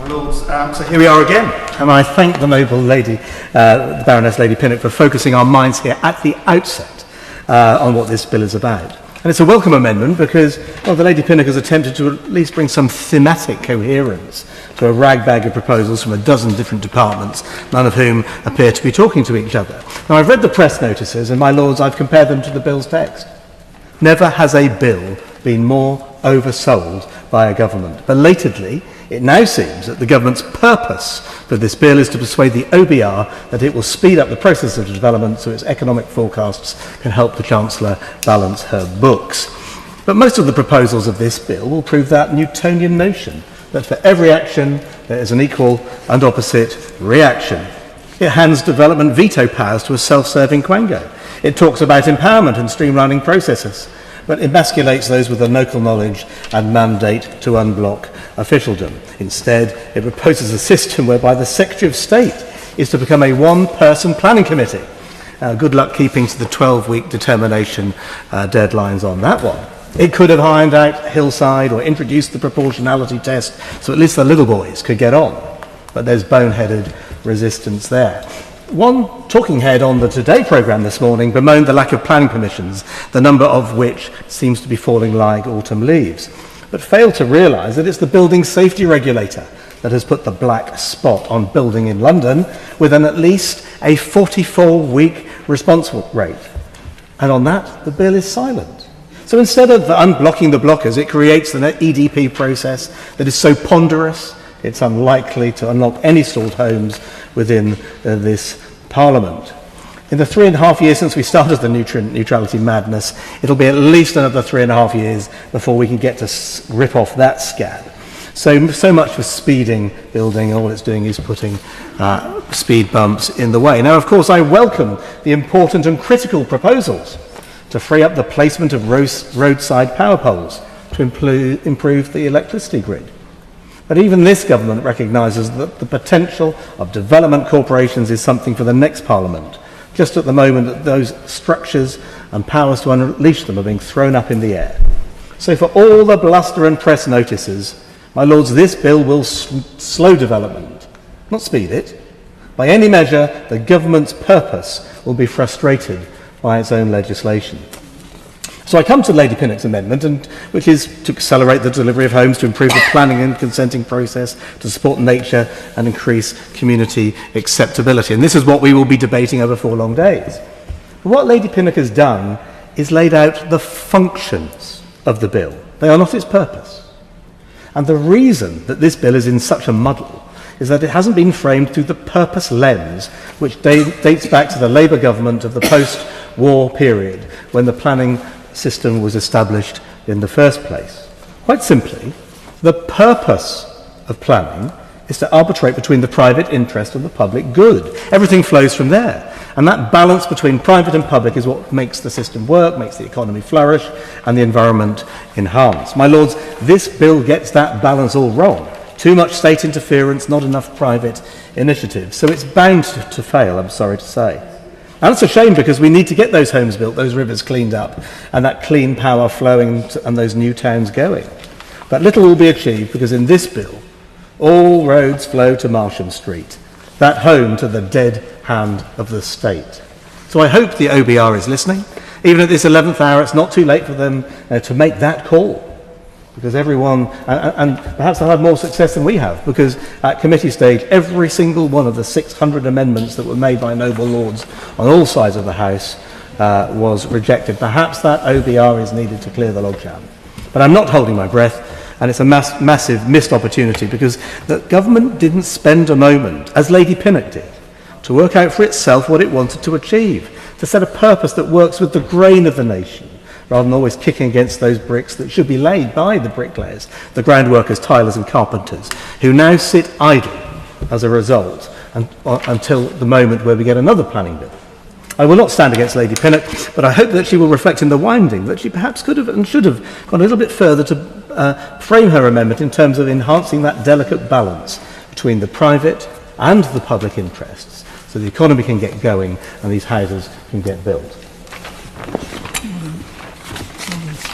My Lords, so here we are again, and I thank the noble lady, the Baroness Lady Pinnock, for focusing our minds here at the outset on what this bill is about. And it's a welcome amendment because, well, the Lady Pinnock has attempted to at least bring some thematic coherence to a ragbag of proposals from a dozen different departments, none of whom appear to be talking to each other. Now, I've read the press notices, and, my Lords, I've compared them to the bill's text. Never has a bill been more oversold by a government. Belatedly, it now seems that the government's purpose for this bill is to persuade the OBR that it will speed up the process of development so its economic forecasts can help the Chancellor balance her books. But most of the proposals of this bill will prove that Newtonian notion that for every action there is an equal and opposite reaction. It hands development veto powers to a self-serving quango. It talks about empowerment and streamlining processes, but emasculates those with the local knowledge and mandate to unblock officialdom. Instead, it proposes a system whereby the Secretary of State is to become a one-person planning committee. Good luck keeping to the 12-week determination deadlines on that one. It could have ironed out Hillside or introduced the proportionality test so at least the little boys could get on. But there's boneheaded resistance there. One talking head on the Today programme this morning bemoaned the lack of planning permissions, the number of which seems to be falling like autumn leaves, but failed to realise that it's the building safety regulator that has put the black spot on building in London with at least a 44-week response rate. And on that, the bill is silent. So instead of unblocking the blockers, it creates an EDP process that is so ponderous it's unlikely to unlock any stalled homes within this Parliament. In the 3.5 years since we started the neutrality madness, it'll be at least another 3.5 years before we can get to rip off that scab. So much for speeding building. All it's doing is putting speed bumps in the way. Now, of course, I welcome the important and critical proposals to free up the placement of roadside power poles to improve the electricity grid. But even this government recognises that the potential of development corporations is something for the next Parliament, just at the moment that those structures and powers to unleash them are being thrown up in the air. So for all the bluster and press notices, my Lords, this bill will slow development, not speed it. By any measure, the government's purpose will be frustrated by its own legislation. So I come to Lady Pinnock's amendment, which is to accelerate the delivery of homes, to improve the planning and consenting process, to support nature and increase community acceptability. And this is what we will be debating over 4 long days. But what Lady Pinnock has done is laid out the functions of the bill. They are not its purpose. And the reason that this bill is in such a muddle is that it hasn't been framed through the purpose lens, which dates back to the Labour government of the post-war period, when the planning system was established in the first place. Quite simply, the purpose of planning is to arbitrate between the private interest and the public good. Everything flows from there. And that balance between private and public is what makes the system work, makes the economy flourish, and the environment enhance. My Lords, this bill gets that balance all wrong. Too much state interference, not enough private initiative. So it's bound to fail, I'm sorry to say. And it's a shame because we need to get those homes built, those rivers cleaned up, and that clean power flowing and those new towns going. But little will be achieved because in this bill, all roads flow to Marsham Street, that home to the dead hand of the state. So I hope the OBR is listening. Even at this 11th hour, it's not too late for them to make that call. Because everyone, and perhaps they'll have more success than we have, because at committee stage, every single one of the 600 amendments that were made by noble lords on all sides of the House was rejected. Perhaps that OBR is needed to clear the logjam. But I'm not holding my breath, and it's a massive missed opportunity, because the government didn't spend a moment, as Lady Pinnock did, to work out for itself what it wanted to achieve, to set a purpose that works with the grain of the nation, rather than always kicking against those bricks that should be laid by the bricklayers, the groundworkers, tilers and carpenters, who now sit idle as a result until the moment where we get another planning bill. I will not stand against Lady Pinnock, but I hope that she will reflect in the winding that she perhaps could have and should have gone a little bit further to frame her amendment in terms of enhancing that delicate balance between the private and the public interests, so the economy can get going and these houses can get built.